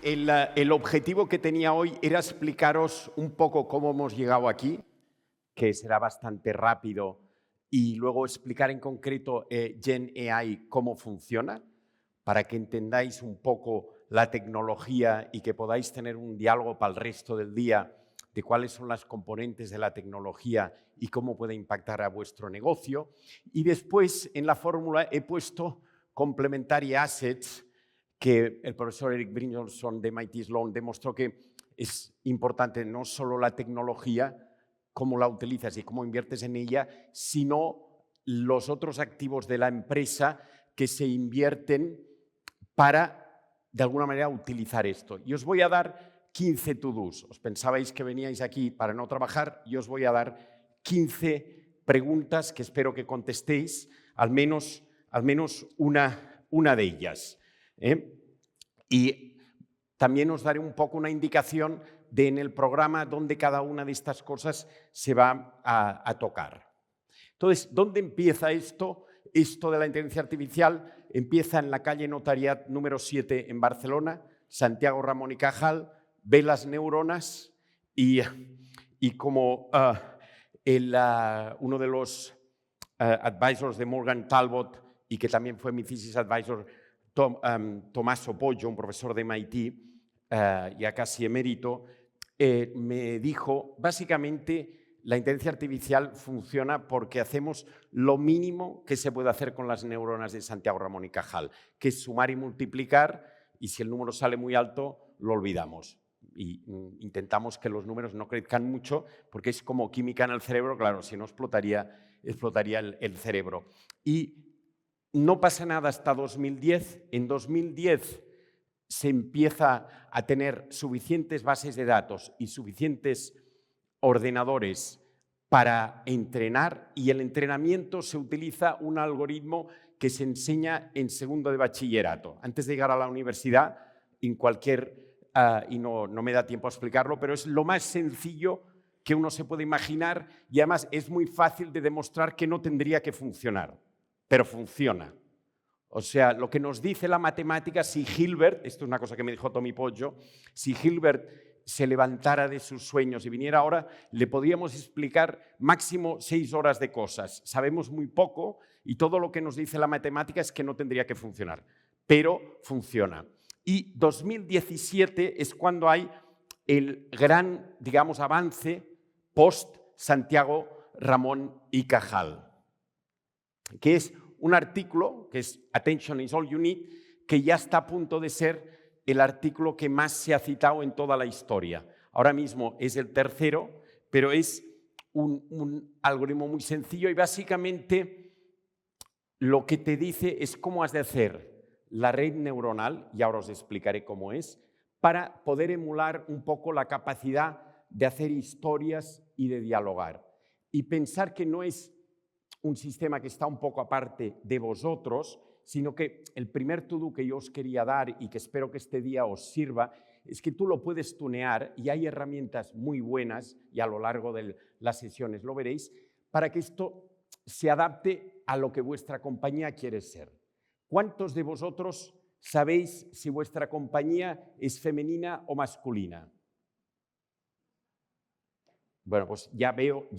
el objetivo que tenía hoy era explicaros un poco cómo hemos llegado aquí, que será bastante rápido, y luego explicar en concreto Gen AI cómo funciona, para que entendáis un poco la tecnología y que podáis tener un diálogo para el resto del día de cuáles son las componentes de la tecnología y cómo puede impactar a vuestro negocio. Y después, en la fórmula he puesto Complementary Assets, que el profesor Eric Brynjolfsson de MIT Sloan demostró que es importante no solo la tecnología, cómo la utilizas y cómo inviertes en ella, sino los otros activos de la empresa que se invierten para, de alguna manera, utilizar esto. Y os voy a dar 15 to-dos. Os pensabais que veníais aquí para no trabajar y os voy a dar 15 preguntas que espero que contestéis, al menos una de ellas. Y también os daré un poco una indicación de en el programa dónde cada una de estas cosas se va a tocar. Entonces, ¿dónde empieza esto? Esto de la inteligencia artificial empieza en la calle Notariat número 7 en Barcelona, Santiago Ramón y Cajal, ve las neuronas y como uno de los advisors de Morgan Talbot y que también fue mi thesis advisor, Tommaso Poggio, un profesor de MIT, ya casi emérito, me dijo, básicamente, la inteligencia artificial funciona porque hacemos lo mínimo que se puede hacer con las neuronas de Santiago Ramón y Cajal, que es sumar y multiplicar, y si el número sale muy alto, lo olvidamos. Y intentamos que los números no crezcan mucho, porque es como química en el cerebro, claro, si no explotaría el cerebro. Y no pasa nada hasta 2010. En 2010 se empieza a tener suficientes bases de datos y suficientes ordenadores para entrenar, y el entrenamiento se utiliza un algoritmo que se enseña en segundo de bachillerato. Antes de llegar a la universidad, en cualquier, y no me da tiempo a explicarlo, pero es lo más sencillo que uno se puede imaginar y además es muy fácil de demostrar que no tendría que funcionar, pero funciona. O sea, lo que nos dice la matemática, si Hilbert, esto es una cosa que me dijo Tommy Poggio, si Hilbert se levantara de sus sueños y viniera ahora, le podríamos explicar máximo 6 horas de cosas. Sabemos muy poco y todo lo que nos dice la matemática es que no tendría que funcionar, pero funciona. Y 2017 es cuando hay el gran, digamos, avance post-Santiago Ramón y Cajal, que es un artículo, que es Attention is all you need, que ya está a punto de ser el artículo que más se ha citado en toda la historia. Ahora mismo es el tercero, pero es un algoritmo muy sencillo y básicamente lo que te dice es cómo has de hacer la red neuronal, y ahora os explicaré cómo es, para poder emular un poco la capacidad de hacer historias y de dialogar. Y pensar que no es un sistema que está un poco aparte de vosotros, sino que el primer to-do que yo os quería dar y que espero que este día os sirva es que tú lo puedes tunear, y hay herramientas muy buenas, y a lo largo de las sesiones lo veréis, para que esto se adapte a lo que vuestra compañía quiere ser. ¿Cuántos de vosotros sabéis si vuestra compañía es femenina o masculina? Bueno, pues ya veo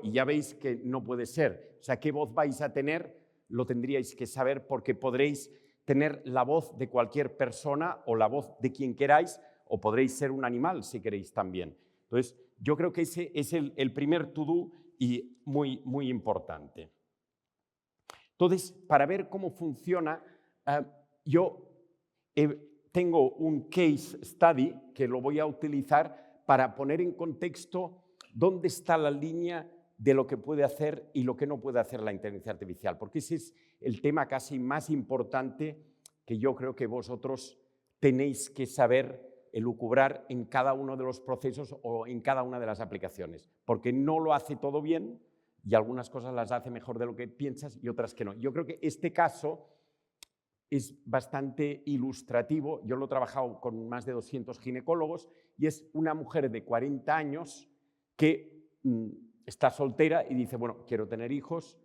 y ya veis que no puede ser. O sea, ¿qué voz vais a tener? Lo tendríais que saber, porque podréis tener la voz de cualquier persona o la voz de quien queráis, o podréis ser un animal si queréis también. Entonces, yo creo que ese es el primer to-do y muy, muy importante. Entonces, para ver cómo funciona, yo tengo un case study que lo voy a utilizar para poner en contexto dónde está la línea de lo que puede hacer y lo que no puede hacer la inteligencia artificial, porque ese es el tema casi más importante que yo creo que vosotros tenéis que saber elucubrar en cada uno de los procesos o en cada una de las aplicaciones, porque no lo hace todo bien y algunas cosas las hace mejor de lo que piensas y otras que no. Yo creo que este caso es bastante ilustrativo. Yo lo he trabajado con más de 200 ginecólogos y es una mujer de 40 años que está soltera y dice, bueno, quiero tener hijos,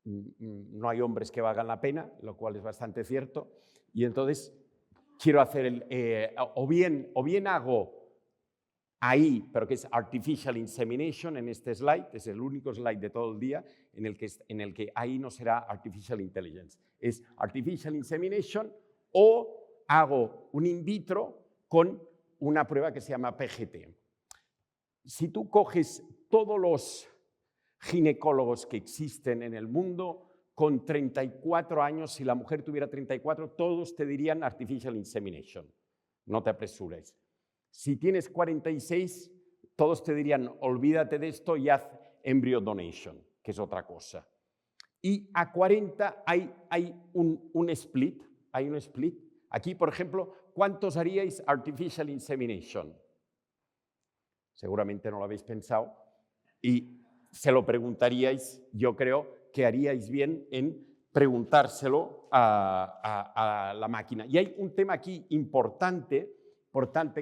no hay hombres que valgan la pena, lo cual es bastante cierto, y entonces quiero hacer, o bien hago ahí, pero que es Artificial Insemination en este slide, es el único slide de todo el día en el que ahí no será Artificial Intelligence. Es Artificial Insemination o hago un in vitro con una prueba que se llama PGT. Si tú coges todos los ginecólogos que existen en el mundo con 34 años, si la mujer tuviera 34, todos te dirían Artificial Insemination. No te apresures. Si tienes 46, todos te dirían, olvídate de esto y haz embryo donation, que es otra cosa. Y a 40 hay un split. Hay un split. Aquí, por ejemplo, ¿cuántos haríais artificial insemination? Seguramente no lo habéis pensado. Y se lo preguntaríais, yo creo que haríais bien en preguntárselo a la máquina. Y hay un tema aquí importante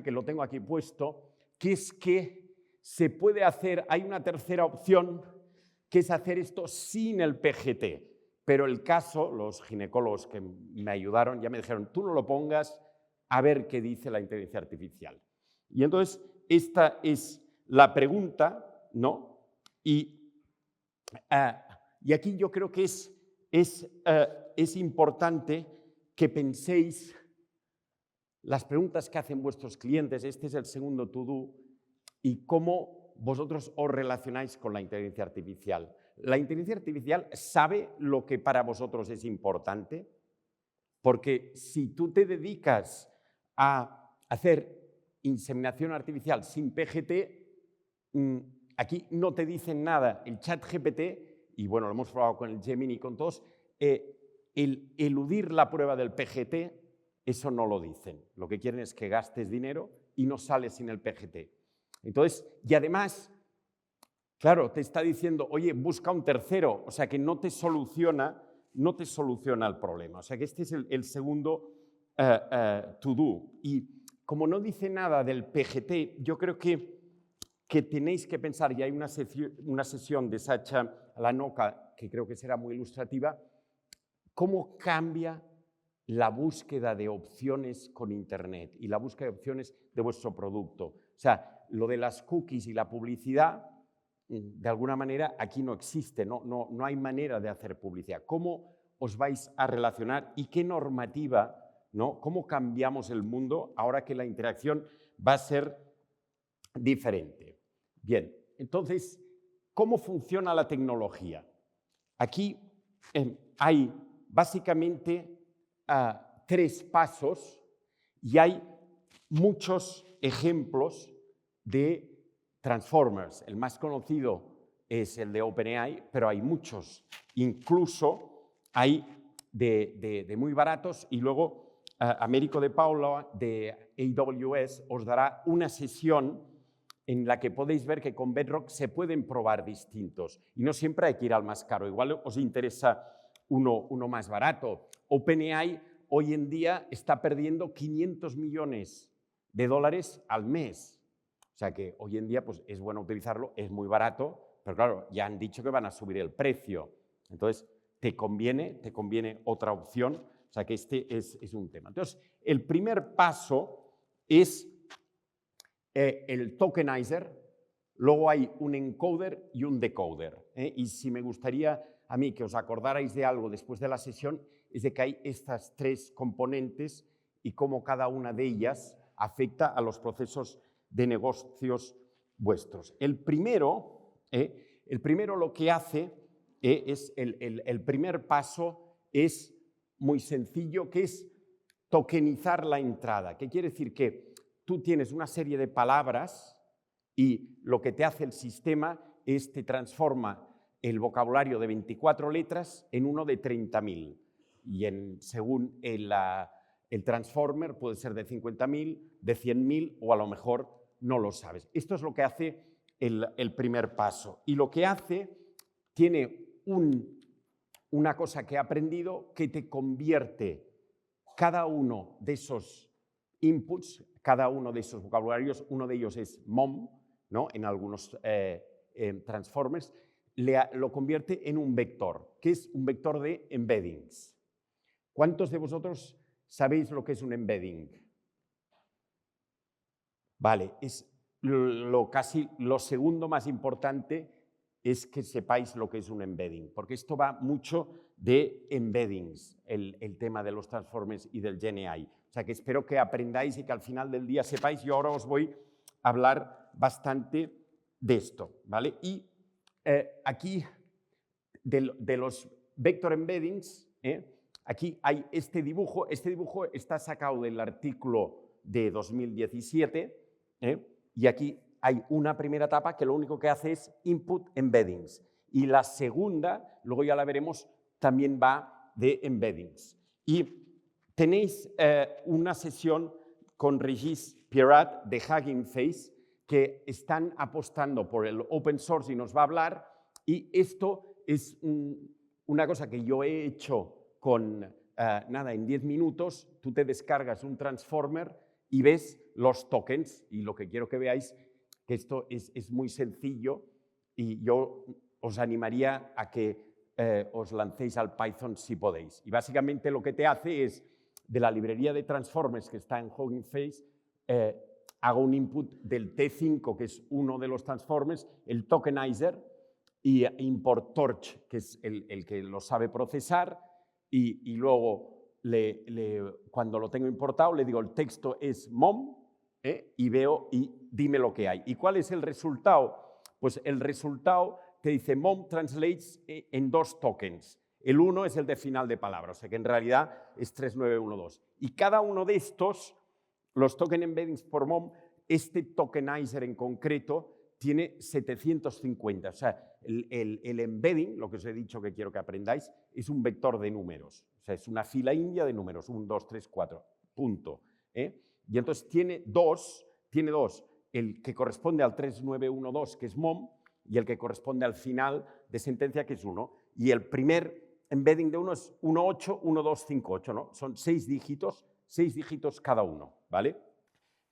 que lo tengo aquí puesto, que es que se puede hacer, hay una tercera opción, que es hacer esto sin el PGT. Pero el caso, los ginecólogos que me ayudaron ya me dijeron, tú no lo pongas a ver qué dice la inteligencia artificial. Y entonces, esta es la pregunta, ¿no? Y aquí yo creo que es importante que penséis las preguntas que hacen vuestros clientes, este es el segundo to-do, y cómo vosotros os relacionáis con la inteligencia artificial. ¿La inteligencia artificial sabe lo que para vosotros es importante? Porque si tú te dedicas a hacer inseminación artificial sin PGT, aquí no te dicen nada. El ChatGPT, y bueno, lo hemos probado con el Gemini y con todos, el eludir la prueba del PGT, eso no lo dicen. Lo que quieren es que gastes dinero y no sales sin el PGT. Entonces, y además, claro, te está diciendo, oye, busca un tercero, o sea que no te soluciona el problema. O sea que este es el segundo to-do. Y como no dice nada del PGT, yo creo que tenéis que pensar, y hay una sesión de Sacha Lanoka, que creo que será muy ilustrativa, cómo cambia la búsqueda de opciones con Internet y la búsqueda de opciones de vuestro producto. O sea, lo de las cookies y la publicidad, de alguna manera, aquí no existe, no hay manera de hacer publicidad. ¿Cómo os vais a relacionar y qué normativa, ¿no? ¿Cómo cambiamos el mundo ahora que la interacción va a ser diferente? Bien, entonces, ¿cómo funciona la tecnología? Aquí hay básicamente tres pasos y hay muchos ejemplos de transformers. El más conocido es el de OpenAI, pero hay muchos. Incluso hay de muy baratos y luego Américo de Paula de AWS os dará una sesión en la que podéis ver que con Bedrock se pueden probar distintos. Y no siempre hay que ir al más caro. Igual os interesa uno más barato. OpenAI hoy en día está perdiendo $500 millones al mes. O sea que hoy en día pues, es bueno utilizarlo, es muy barato, pero claro, ya han dicho que van a subir el precio. Entonces, te conviene otra opción. O sea que este es un tema. Entonces, el primer paso es el tokenizer, luego hay un encoder y un decoder. Y si me gustaría a mí que os acordarais de algo después de la sesión, es de que hay estas tres componentes y cómo cada una de ellas afecta a los procesos de negocios vuestros. El primero lo que hace es, el primer paso es muy sencillo, que es tokenizar la entrada. ¿Qué quiere decir? Que tú tienes una serie de palabras y lo que te hace el sistema es te transforma el vocabulario de 24 letras en uno de 30.000. Y según el transformer puede ser de 50.000, de 100.000 o a lo mejor no lo sabes. Esto es lo que hace el primer paso. Y lo que hace, tiene una cosa que he aprendido que te convierte cada uno de esos inputs, cada uno de esos vocabularios, uno de ellos es mom, ¿no? En algunos transformers, lo convierte en un vector, que es un vector de embeddings. ¿Cuántos de vosotros ¿Sabéis lo que es un embedding? Vale, es casi lo segundo más importante es que sepáis lo que es un embedding, porque esto va mucho de embeddings, el tema de los transformers y del GenAI. O sea que espero que aprendáis y que al final del día sepáis. Yo ahora os voy a hablar bastante de esto, ¿vale? Y aquí, de los vector embeddings, aquí hay este dibujo. Este dibujo está sacado del artículo de 2017, y aquí hay una primera etapa que lo único que hace es input embeddings. Y la segunda, luego ya la veremos, también va de embeddings. Y tenéis una sesión con Regis Pierrat de Hugging Face, que están apostando por el open source y nos va a hablar. Y esto es una cosa que yo he hecho con, nada, en 10 minutos. Tú te descargas un transformer y ves los tokens. Y lo que quiero que veáis que esto es muy sencillo, y yo os animaría a que os lancéis al Python si podéis. Y básicamente lo que te hace es, de la librería de transformers que está en Hugging Face, hago un input del T5, que es uno de los transformers, el tokenizer, y import torch, que es el que lo sabe procesar, y luego cuando lo tengo importado le digo el texto es mom, y veo y dime lo que hay. ¿Y cuál es el resultado? Pues el resultado te dice mom translates en 2 tokens. El 1 es el de final de palabra, o sea que en realidad es 3912. Y cada uno de estos, los token embeddings por mom, este tokenizer en concreto tiene 750. O sea, el embedding, lo que os he dicho que quiero que aprendáis, es un vector de números. O sea, es una fila india de números, 1, 2, 3, 4, punto. Y entonces tiene dos, el que corresponde al 3912, que es mom, y el que corresponde al final de sentencia, que es 1. Y el primer embedding de uno es 181258, ¿no? Son 6 dígitos cada uno, ¿vale?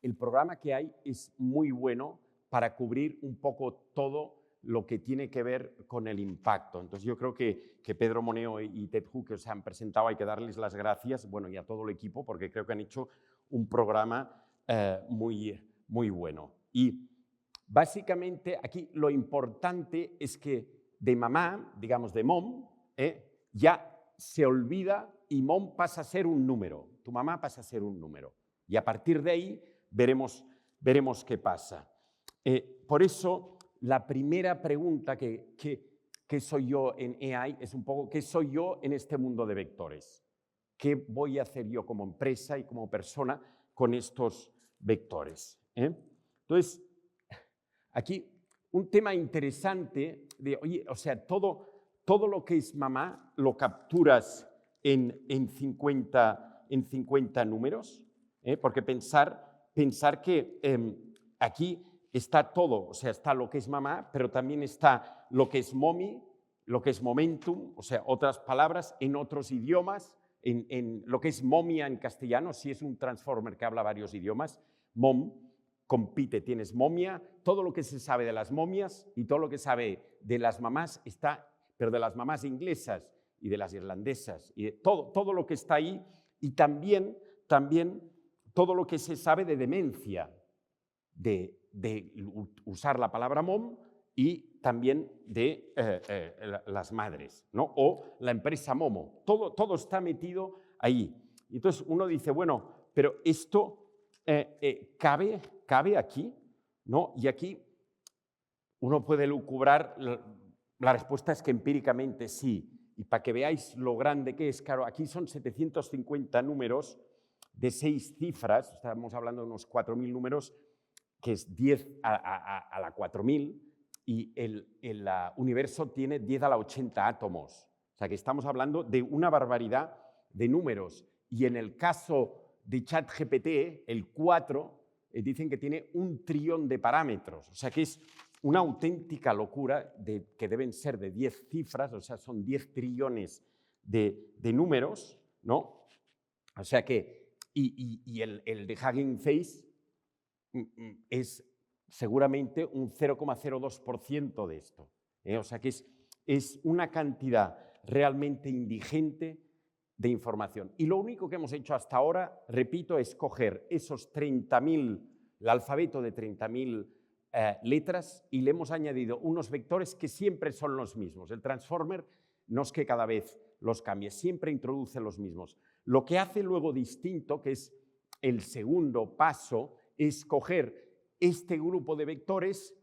El programa que hay es muy bueno para cubrir un poco todo lo que tiene que ver con el impacto. Entonces yo creo que Pedro Moneo y Ted Hu, que se han presentado, hay que darles las gracias, bueno, y a todo el equipo, porque creo que han hecho un programa muy, muy bueno. Y básicamente aquí lo importante es que de mamá, digamos de mom, ya se olvida y mom pasa a ser un número. Tu mamá pasa a ser un número. Y a partir de ahí veremos qué pasa. Por eso, la primera pregunta que soy yo en AI es un poco, ¿qué soy yo en este mundo de vectores? ¿Qué voy a hacer yo como empresa y como persona con estos vectores? Entonces, aquí un tema interesante de, oye, o sea, todo lo que es mamá lo capturas en 50 números, porque pensar que aquí está todo, o sea, está lo que es mamá, pero también está lo que es mommy, lo que es momentum, o sea, otras palabras en otros idiomas, en lo que es momia en castellano, si es un transformer que habla varios idiomas, mom, compite, tienes momia, todo lo que se sabe de las momias y todo lo que sabe de las mamás está, pero de las mamás inglesas y de las irlandesas, y de todo lo que está ahí, y también todo lo que se sabe de demencia, de usar la palabra mom, y también de las madres, ¿no? O la empresa Momo. Todo está metido ahí. Y entonces uno dice, bueno, pero esto cabe aquí, ¿no? Y aquí uno puede lucubrar, la respuesta es que empíricamente sí. Y para que veáis lo grande que es, claro, aquí son 750 números de 6 cifras, estamos hablando de unos 4.000 números, que es 10 a la 4.000, y el universo tiene 10 a la 80 átomos. O sea que estamos hablando de una barbaridad de números. Y en el caso de ChatGPT, el 4, dicen que tiene 1 trillón de parámetros. O sea que es una auténtica locura que deben ser de 10 cifras, o sea, son 10 trillones de números, ¿no? O sea que, y el de Hugging Face es seguramente un 0,02% de esto. O sea que es una cantidad realmente indigente de información. Y lo único que hemos hecho hasta ahora, repito, es coger esos 30.000, el alfabeto de 30.000 letras y le hemos añadido unos vectores que siempre son los mismos. El transformer no es que cada vez los cambie, siempre introduce los mismos. Lo que hace luego distinto, que es el segundo paso, es coger este grupo de vectores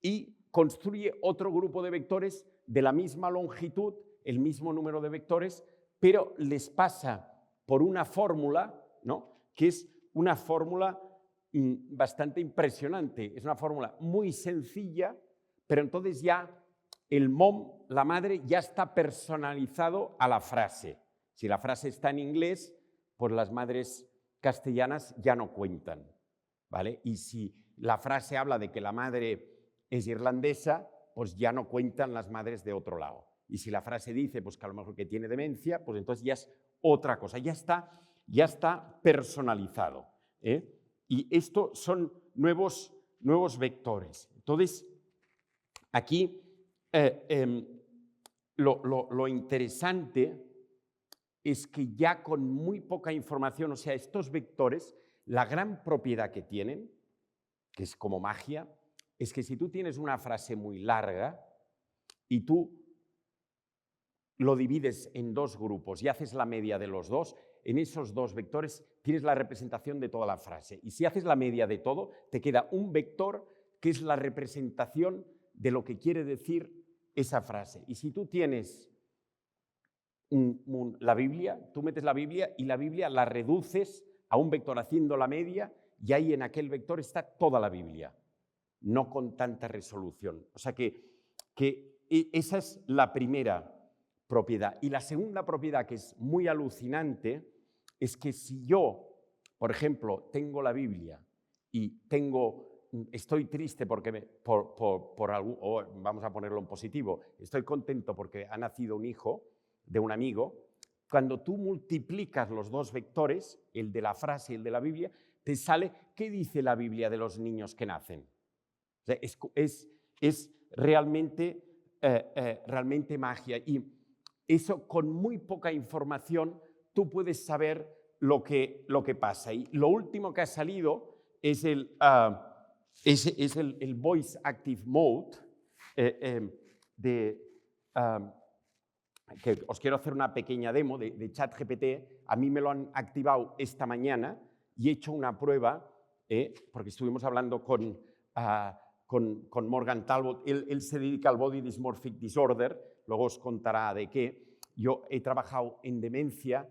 y construye otro grupo de vectores de la misma longitud, el mismo número de vectores, pero les pasa por una fórmula, ¿no?, que es una fórmula bastante impresionante. Es una fórmula muy sencilla, pero entonces ya el mom, la madre, ya está personalizado a la frase. Si la frase está en inglés, pues las madres castellanas ya no cuentan, ¿vale? Y si la frase habla de que la madre es irlandesa, pues ya no cuentan las madres de otro lado. Y si la frase dice pues que a lo mejor que tiene demencia, pues entonces ya es otra cosa, ya está personalizado, ¿eh? Y esto son nuevos vectores. Entonces, aquí lo interesante es que ya con muy poca información, o sea, estos vectores, la gran propiedad que tienen, que es como magia, es que si tú tienes una frase muy larga y tú lo divides en dos grupos y haces la media de los dos, en esos dos vectores tienes la representación de toda la frase. Y si haces la media de todo, te queda un vector que es la representación de lo que quiere decir esa frase. Y si tú tienes la Biblia, tú metes la Biblia y la Biblia la reduces a un vector haciendo la media y ahí en aquel vector está toda la Biblia, no con tanta resolución. O sea que esa es la primera propiedad. Y la segunda propiedad, que es muy alucinante, es que si yo, por ejemplo, tengo la Biblia y estoy triste porque por algún, o vamos a ponerlo en positivo, estoy contento porque ha nacido un hijo de un amigo, cuando tú multiplicas los dos vectores, el de la frase y el de la Biblia, te sale qué dice la Biblia de los niños que nacen. O sea, es realmente magia. Y eso, con muy poca información, tú puedes saber lo que pasa. Y lo último que ha salido es el Voice Active Mode que os quiero hacer una pequeña demo de ChatGPT. A mí me lo han activado esta mañana y he hecho una prueba, porque estuvimos hablando con Morgan Talbot. Él se dedica al Body Dysmorphic Disorder, luego os contará de qué. Yo he trabajado en demencia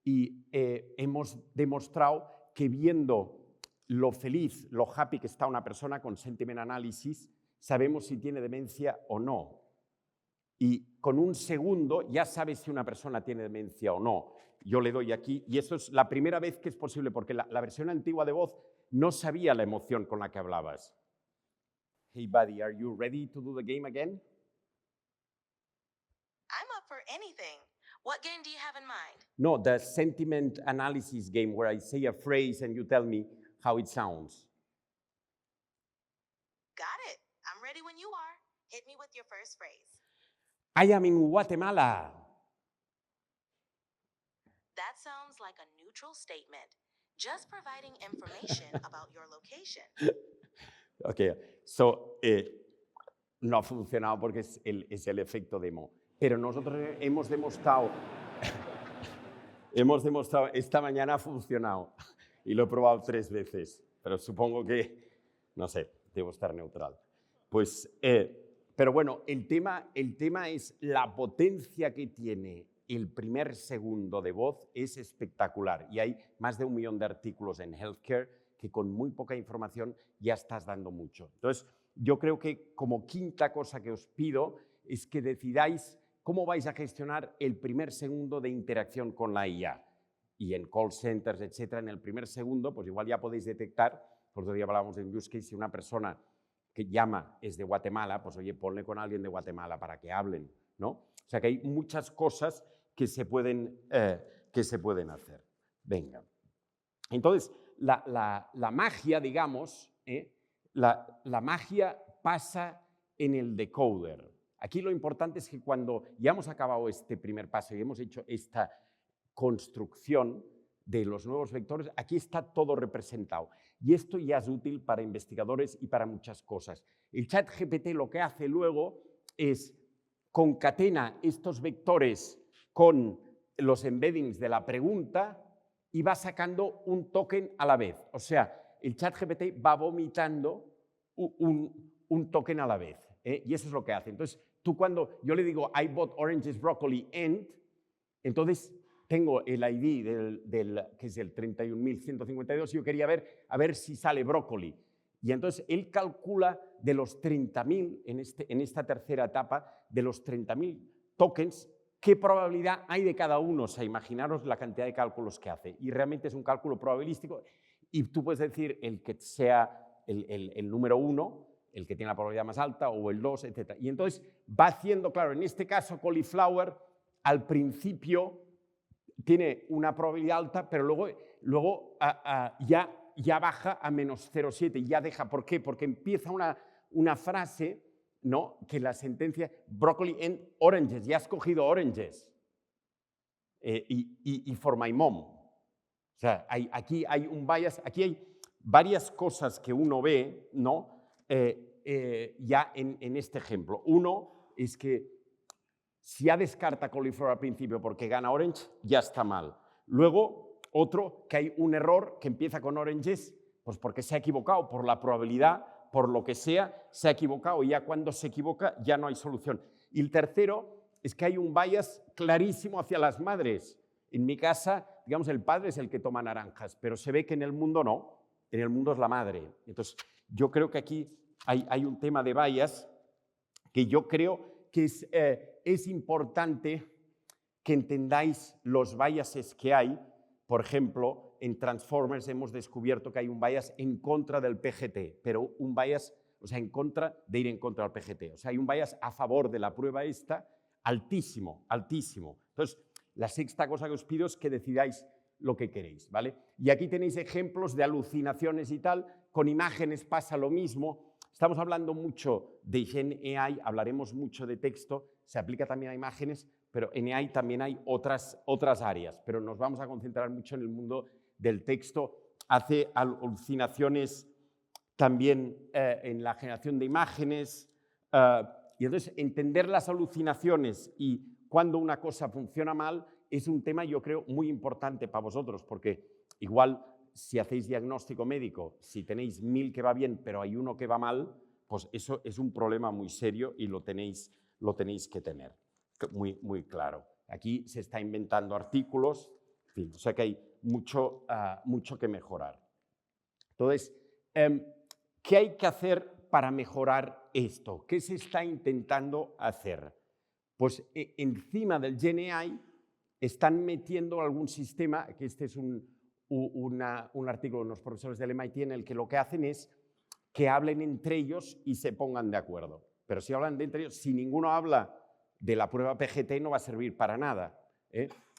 y hemos demostrado que viendo lo feliz, lo happy que está una persona con Sentiment Analysis, sabemos si tiene demencia o no. Y con un segundo ya sabes si una persona tiene demencia o no. Yo le doy aquí, y eso es la primera vez que es posible, porque la versión antigua de voz no sabía la emoción con la que hablabas. Hey, buddy, are you ready to do the game again? I'm up for anything. What game do you have in mind? No, the sentiment analysis game where I say a phrase and you tell me how it sounds. Got it. I'm ready when you are. Hit me with your first phrase. I am in Guatemala. That sounds like a neutral statement, just providing information about your location. Ok, so no ha funcionado porque es el efecto demo. Pero nosotros hemos demostrado, esta mañana ha funcionado y lo he probado 3 veces, pero supongo que, no sé, debo estar neutral. Pues, pero bueno, el tema es la potencia que tiene el primer segundo de voz, es espectacular. Y hay más de 1 millón de artículos en Healthcare que con muy poca información ya estás dando mucho. Entonces, yo creo que como quinta cosa que os pido es que decidáis cómo vais a gestionar el primer segundo de interacción con la IA. Y en call centers, etcétera, en el primer segundo, pues igual ya podéis detectar, por otro día hablábamos en use case, si una persona que llama es de Guatemala, pues oye, ponle con alguien de Guatemala para que hablen, ¿no? O sea que hay muchas cosas que se pueden hacer. Venga. Entonces, la magia, digamos, la magia pasa en el decoder. Aquí lo importante es que cuando ya hemos acabado este primer paso y hemos hecho esta construcción de los nuevos vectores, aquí está todo representado. Y esto ya es útil para investigadores y para muchas cosas. El ChatGPT lo que hace luego es concatena estos vectores con los embeddings de la pregunta y va sacando un token a la vez. O sea, el ChatGPT va vomitando un token a la vez. Y eso es lo que hace. Entonces, tú cuando yo le digo I bought oranges, broccoli, and, entonces tengo el ID que es el 31.152 y yo quería ver a ver si sale brócoli. Y entonces él calcula de los 30.000, en esta tercera etapa, de los 30.000 tokens, qué probabilidad hay de cada uno. O sea, imaginaros la cantidad de cálculos que hace. Y realmente es un cálculo probabilístico. Y tú puedes decir el que sea el número 1, el que tiene la probabilidad más alta, o el 2, etc. Y entonces va haciendo, claro, en este caso, cauliflower, al principio tiene una probabilidad alta, pero luego ya baja a menos 0,7, ya deja. ¿Por qué? Porque empieza una frase, ¿no? Que la sentencia, broccoli and oranges, ya has cogido oranges. Y for my mom. O sea, aquí hay un bias, aquí hay varias cosas que uno ve, ¿no? Ya en este ejemplo. Uno es que si ya descarta cauliflower al principio porque gana orange, ya está mal. Luego, otro, que hay un error que empieza con oranges, pues porque se ha equivocado, por la probabilidad, por lo que sea, se ha equivocado. Y ya cuando se equivoca, ya no hay solución. Y el tercero es que hay un bias clarísimo hacia las madres. En mi casa, digamos, el padre es el que toma naranjas, pero se ve que en el mundo no. En el mundo es la madre. Entonces, yo creo que aquí hay un tema de bias que yo creo que es importante que entendáis los biases que hay. Por ejemplo, en Transformers hemos descubierto que hay un bias en contra del PGT, pero un bias, o sea, en contra de ir en contra del PGT. O sea, hay un bias a favor de la prueba esta altísimo, altísimo. Entonces, la sexta cosa que os pido es que decidáis lo que queréis, ¿vale? Y aquí tenéis ejemplos de alucinaciones y tal. Con imágenes pasa lo mismo. Estamos hablando mucho de Gen AI, hablaremos mucho de texto, se aplica también a imágenes, pero en AI también hay otras áreas, pero nos vamos a concentrar mucho en el mundo del texto. Hace alucinaciones también en la generación de imágenes, y entonces entender las alucinaciones y cuando una cosa funciona mal es un tema, yo creo, muy importante para vosotros, porque igual si hacéis diagnóstico médico, si tenéis 1000 que va bien, pero hay uno que va mal, pues eso es un problema muy serio y lo tenéis que tener muy, muy claro. Aquí se está inventando artículos, en fin, o sea que hay mucho que mejorar. Entonces, ¿qué hay que hacer para mejorar esto? ¿Qué se está intentando hacer? Pues encima del Gen AI están metiendo algún sistema, que este es un artículo de unos profesores del MIT en el que lo que hacen es que hablen entre ellos y se pongan de acuerdo. Pero si hablan entre ellos, si ninguno habla de la prueba PGT no va a servir para nada.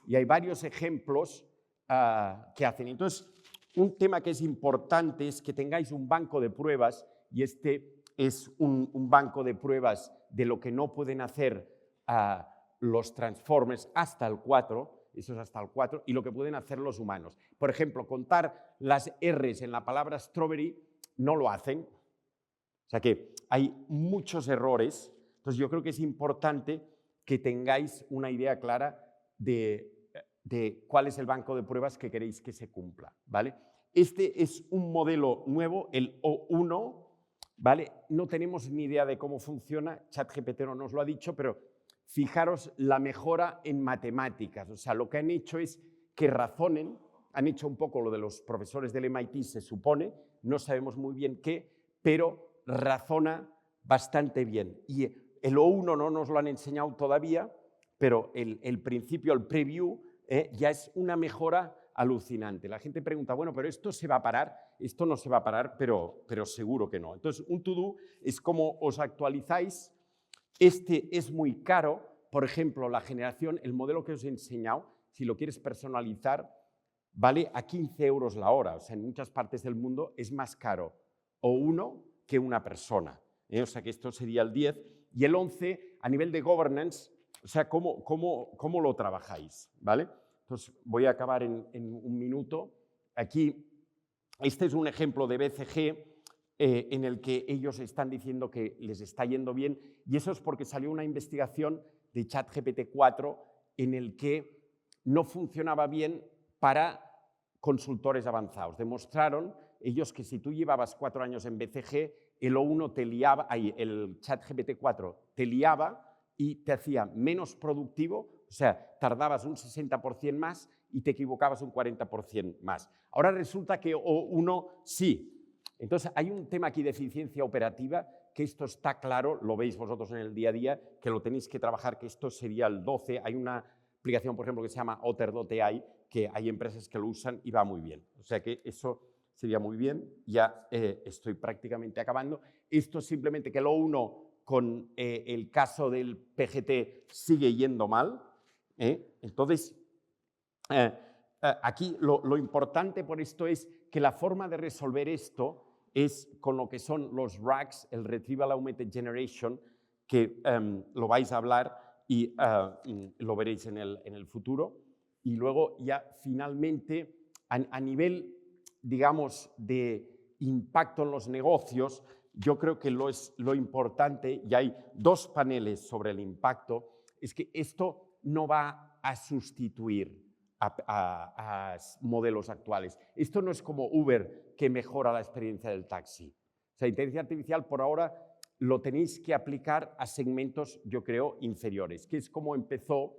Y hay varios ejemplos que hacen. Entonces, un tema que es importante es que tengáis un banco de pruebas, y este es un banco de pruebas de lo que no pueden hacer los Transformers hasta el 4, eso es hasta el 4, y lo que pueden hacer los humanos. Por ejemplo, contar las R's en la palabra strawberry no lo hacen. O sea que hay muchos errores. Entonces yo creo que es importante que tengáis una idea clara de cuál es el banco de pruebas que queréis que se cumpla, ¿vale? Este es un modelo nuevo, el O1, ¿vale? No tenemos ni idea de cómo funciona, ChatGPT no nos lo ha dicho, pero fijaros la mejora en matemáticas. O sea, lo que han hecho es que razonen, han hecho un poco lo de los profesores del MIT, se supone, no sabemos muy bien qué, pero razona bastante bien. Y el O1 no nos lo han enseñado todavía, pero el principio, el preview, ya es una mejora alucinante. La gente pregunta, bueno, pero ¿esto se va a parar? Esto no se va a parar, pero seguro que no. Entonces, un to-do es cómo os actualizáis. Este es muy caro. Por ejemplo, la generación, el modelo que os he enseñado, si lo quieres personalizar, vale a 15 euros la hora. O sea, en muchas partes del mundo es más caro o uno que una persona. O sea, que esto sería el 10. Y el 11, a nivel de governance, o sea, ¿cómo lo trabajáis? ¿Vale? Entonces, voy a acabar en un minuto. Aquí, este es un ejemplo de BCG en el que ellos están diciendo que les está yendo bien, y eso es porque salió una investigación de ChatGPT 4 en el que no funcionaba bien para consultores avanzados. Demostraron ellos que si tú llevabas 4 años en BCG, el O1 te liaba, el ChatGPT 4 te liaba y te hacía menos productivo, o sea, tardabas un 60% más y te equivocabas un 40% más. Ahora resulta que O1 sí. Entonces, hay un tema aquí de eficiencia operativa, que esto está claro, lo veis vosotros en el día a día, que lo tenéis que trabajar, que esto sería el 12. Hay una aplicación, por ejemplo, que se llama Otter.ai, que hay empresas que lo usan y va muy bien. O sea que eso sería muy bien. Ya estoy prácticamente acabando. Esto es simplemente que lo uno con el caso del PGT sigue yendo mal. Entonces, aquí lo importante por esto es que la forma de resolver esto es con lo que son los RAGs, el Retrieval Augmented Generation, que lo vais a hablar y lo veréis en el futuro. Y luego ya finalmente, a nivel, digamos, de impacto en los negocios, yo creo que lo importante, y hay 2 paneles sobre el impacto, es que esto no va a sustituir a modelos actuales. Esto no es como Uber, que mejora la experiencia del taxi. O sea, inteligencia artificial por ahora lo tenéis que aplicar a segmentos, yo creo, inferiores, que es como empezó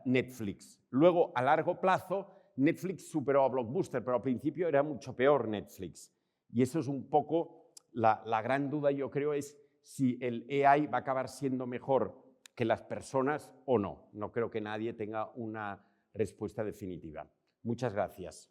Netflix. Luego, a largo plazo, Netflix superó a Blockbuster, pero al principio era mucho peor Netflix. Y eso es un poco la gran duda, yo creo, es si el AI va a acabar siendo mejor que las personas o no. No creo que nadie tenga una respuesta definitiva. Muchas gracias.